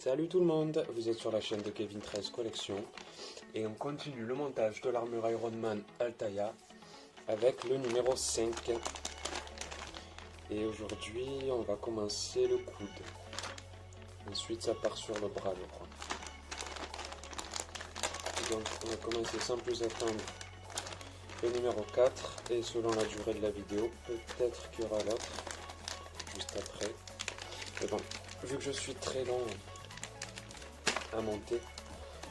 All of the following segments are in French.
Salut tout le monde, vous êtes sur la chaîne de Kevin 13 Collection et on continue le montage de l'armure Iron Man Altaïa avec le numéro 5. Et aujourd'hui on va commencer le coude. Ensuite ça part sur le bras, je crois. Donc on va commencer sans plus attendre le numéro 4 et selon la durée de la vidéo, peut-être qu'il y aura l'autre juste après. Mais bon, vu que je suis très long à monter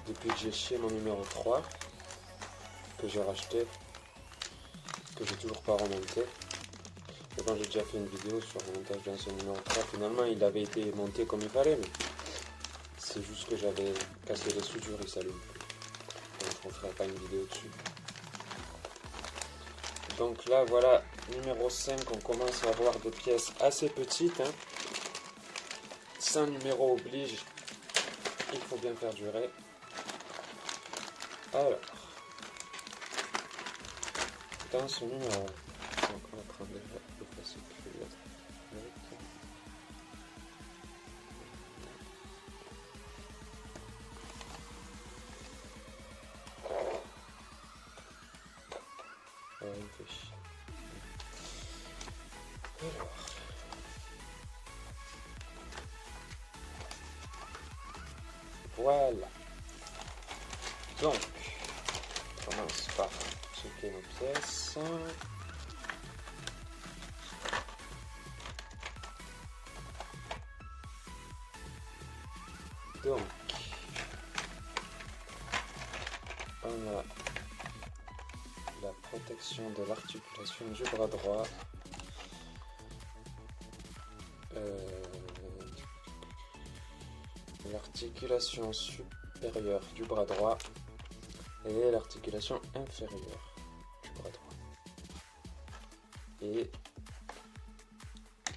depuis que j'ai chié mon numéro 3 que j'ai racheté, que j'ai toujours pas remonté. Et bon, j'ai déjà fait une vidéo sur le montage d'un seul numéro 3. Finalement il avait été monté comme il fallait, mais c'est juste que j'avais cassé les soudures, il s'allume plus. Donc on ferait pas une vidéo dessus. Donc là voilà, numéro 5, on commence à avoir des pièces assez petites, hein. Sans numéro oblige, il faut bien faire durer. Alors, dans ce numéro, donc on va prendre le facile que l'autre. Il me fait chier. Alors. Voilà. Donc, on commence par checker nos pièces. Donc, on a la protection de l'articulation du bras droit. L'articulation supérieure du bras droit et l'articulation inférieure du bras droit. Et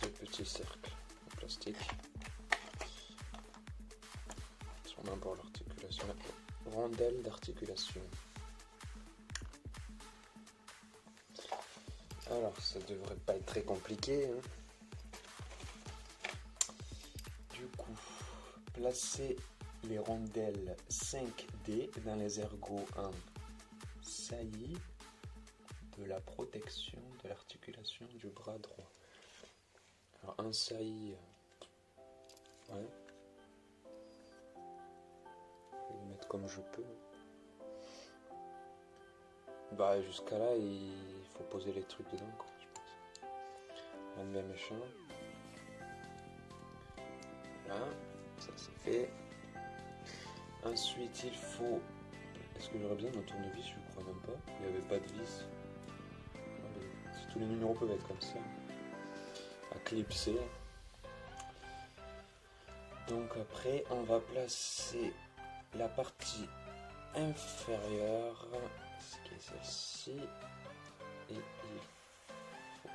deux petits cercles en plastique. Sûrement pour l'articulation, rondelle d'articulation. Alors, ça devrait pas être très compliqué, hein. Du coup, placez les rondelles 5D dans les ergots en saillie de la protection de l'articulation du bras droit. Alors en saillie, ouais. Je vais le mettre comme je peux. Bah jusqu'à là, il faut poser les trucs dedans, quoi, je pense. Enlever méchant. Voilà, ça c'est fait. Ensuite, il faut... Est-ce que j'aurais besoin d'un tournevis? Je crois même pas. Il n'y avait pas de vis. Si tous les numéros peuvent être comme ça. À clipser. Donc après, on va placer la partie inférieure, ce qui est celle-ci. Et il faut...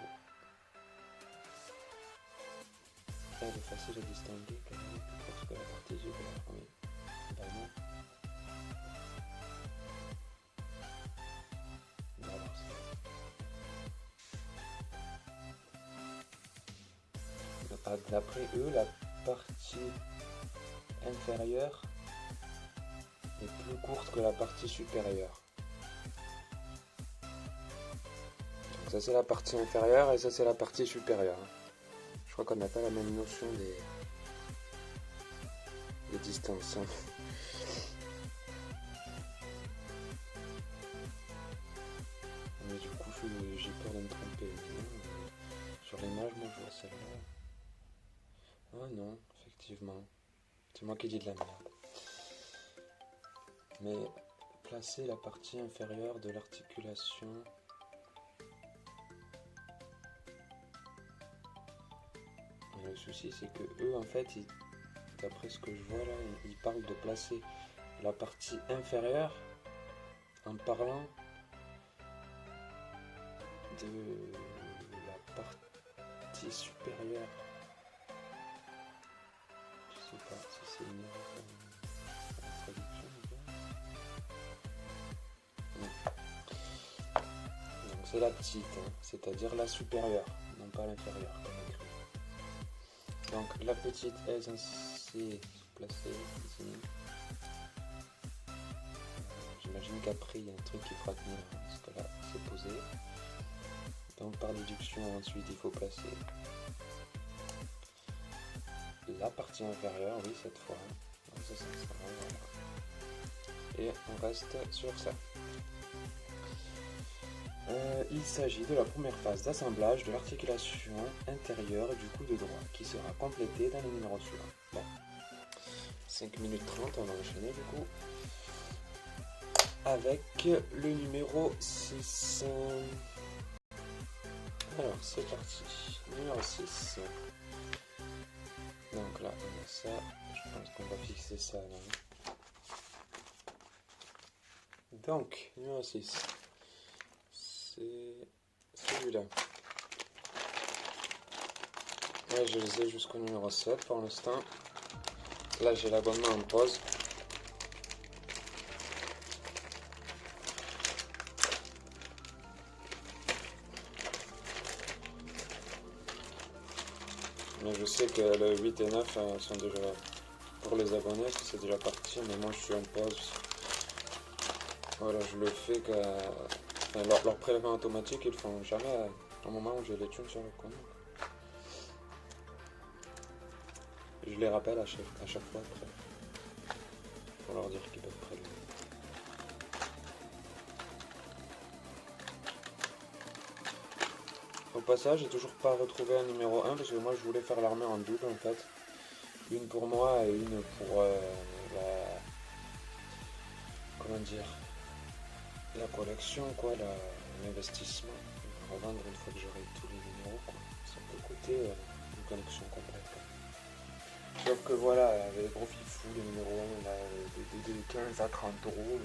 Elle est facile à distinguer quand même, parce que la partie supérieure, oui. Ben non. D'après eux, la partie inférieure est plus courte que la partie supérieure. Donc ça c'est la partie inférieure et ça c'est la partie supérieure. Je crois qu'on n'a pas la même notion des distances. Mais du coup j'ai peur de me tromper. Sur l'image, moi je vois celle-là. Ah non, effectivement. C'est moi qui dis de la merde. Mais placer la partie inférieure de l'articulation. Le souci c'est que eux en fait, d'après ce que je vois là, ils parlent de placer la partie inférieure en parlant de la partie supérieure. Je sais pas si c'est une erreur en traduction. Donc c'est la petite, hein, c'est-à-dire la supérieure, non pas l'inférieure comme écrit. Donc la petite est censée placer ici. J'imagine qu'après il y a un truc qui fera tenir, parce que là c'est posé. Donc par déduction ensuite il faut placer la partie inférieure, oui cette fois. Donc, ça, voilà. Et on reste sur ça. Il s'agit de la première phase d'assemblage de l'articulation intérieure du coude droit qui sera complétée dans le numéro suivant. Bon. 5 minutes 30, on va enchaîner du coup avec le numéro 6. Alors c'est parti, numéro 6. Donc là on a ça, je pense qu'on va fixer ça là. Donc numéro 6, c'est celui-là. Ouais, je les ai jusqu'au numéro 7 pour l'instant. Là j'ai l'abonnement en pause. Mais je sais que le 8 et 9 sont déjà pour les abonnés, c'est déjà parti, mais moi je suis en pause. Voilà, je le fais que leur prélèvement automatique, ils font jamais au moment où j'ai les thunes sur le compte. Je les rappelle à chaque fois après, pour leur dire qu'ils peuvent prélever. Au passage, j'ai toujours pas retrouvé un numéro 1 parce que moi je voulais faire l'armée en double en fait. Une pour moi et une pour comment dire, la collection, quoi, l'investissement. Revendre une fois que j'aurai tous les numéros, quoi. Ça peut coûter une collection complète. Quoi. Sauf que voilà, avec les gros fifous, les numéros 1, là, de 15 à 30 euros,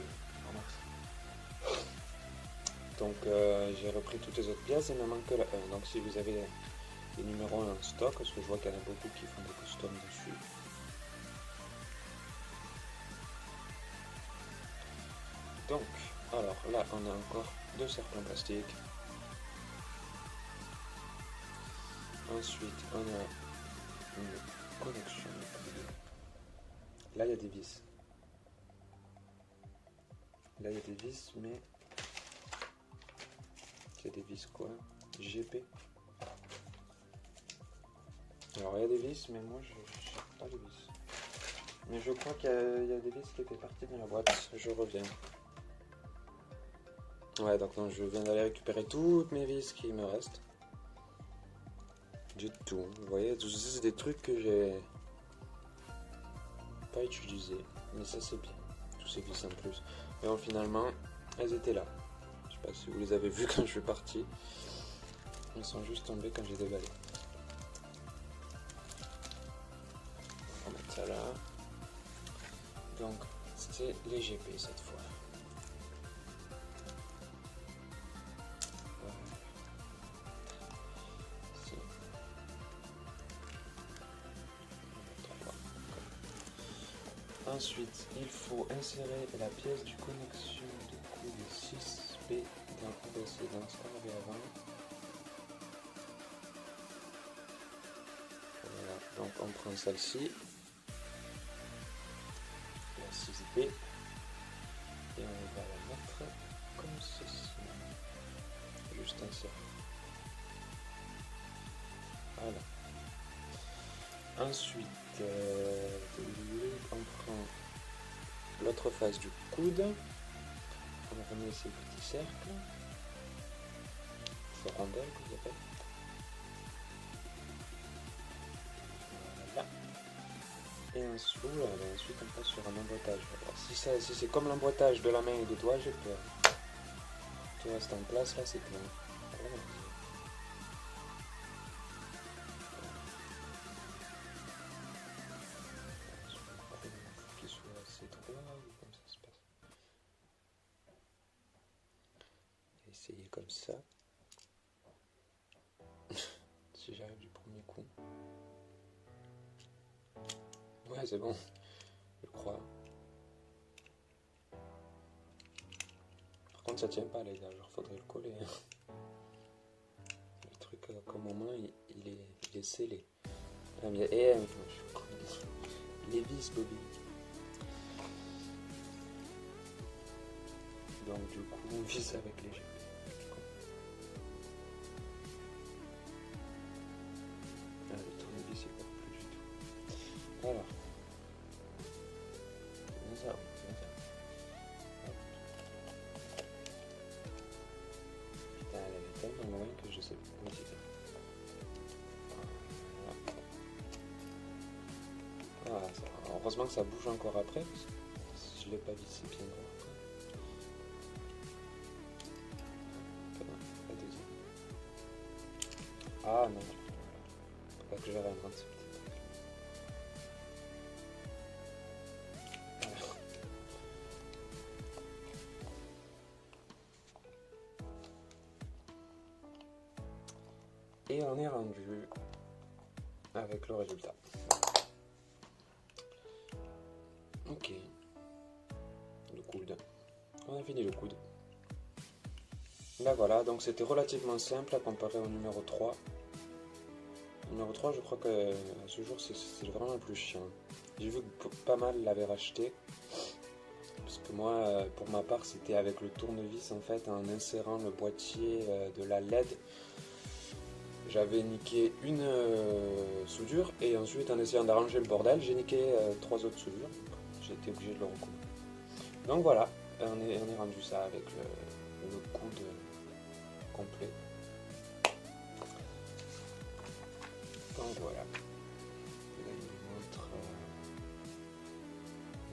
donc j'ai repris toutes les autres pièces, il me manque la 1. Donc si vous avez des numéros 1 en stock, parce que je vois qu'il y en a beaucoup qui font des customs dessus. Donc, alors là, on a encore 2 serpents plastiques. Ensuite, on a une connexion. Là, il y a des vis. Là, il y a des vis, mais... Il y a des vis quoi? GP. Alors, il y a des vis, mais moi, je sais pas les vis. Mais je crois qu'il y a des vis qui étaient parties dans la boîte. Je reviens. Ouais, donc non, je viens d'aller récupérer toutes mes vis qui me restent. Du tout. Vous voyez, tout ça, c'est des trucs que j'ai pas utilisés. Mais ça, c'est bien. Tous ces vis en plus. Mais bon, finalement, elles étaient là. Je sais pas si vous les avez vues quand je suis parti. Elles sont juste tombées quand j'ai déballé. On va mettre ça là. Donc, c'est les GP cette fois. Ensuite, il faut insérer la pièce du connexion de coude 6B dans l'ABC, dans ce qu'on avait avant. Voilà, donc on prend celle-ci, la 6B, et on va la mettre comme ceci. Juste insérer. Voilà. Ensuite, on prend l'autre face du coude, on remet ces petits cercles, ces rondelles que vous appelez. Voilà. Et ensuite on passe sur un emboîtage. Alors, si c'est comme l'emboîtage de la main et des doigts, j'ai peur. Tout reste en place, là c'est plein. Voilà. Essayer comme ça. Si j'arrive du premier coup. Ouais, c'est bon. Je crois. Par contre, ça tient pas, les gars. Genre, faudrait le coller. Le truc, comme au moins, il est scellé. Ah, mais, les vis, Bobby. Donc du coup, on visse avec les jeux. Ah, le tournevis, il ne work plus du tout. Alors. C'est ça, oui, c'est ça. Hop. Putain, elle est tellement loin que je sais plus où c'est. Voilà. Ah, ça, heureusement que ça bouge encore après, parce que si je l'ai pas vissé bien droit. La deuxième. Ah non, faut pas que j'arrête un petit peu. Et on est rendu avec le résultat. Ok. Le coude. On a fini le coude. Là voilà, donc c'était relativement simple à comparer au numéro 3. Le numéro 3, je crois que à ce jour, c'est vraiment le plus chiant. J'ai vu que pas mal l'avaient racheté. Parce que moi, pour ma part, c'était avec le tournevis, en fait, en insérant le boîtier de la LED. J'avais niqué une soudure et ensuite en essayant d'arranger le bordel, j'ai niqué 3 autres soudures. J'ai été obligé de le recoudre. Donc voilà, on est rendu ça avec le coude complet. Donc voilà. Là il nous montre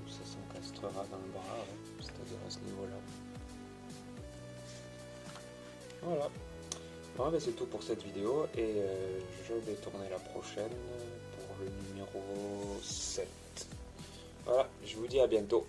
où ça s'encastrera dans le bras, ouais, c'est-à-dire à ce niveau-là. Voilà. Bon, ben c'est tout pour cette vidéo et je vais tourner la prochaine pour le numéro 7. Voilà, je vous dis à bientôt.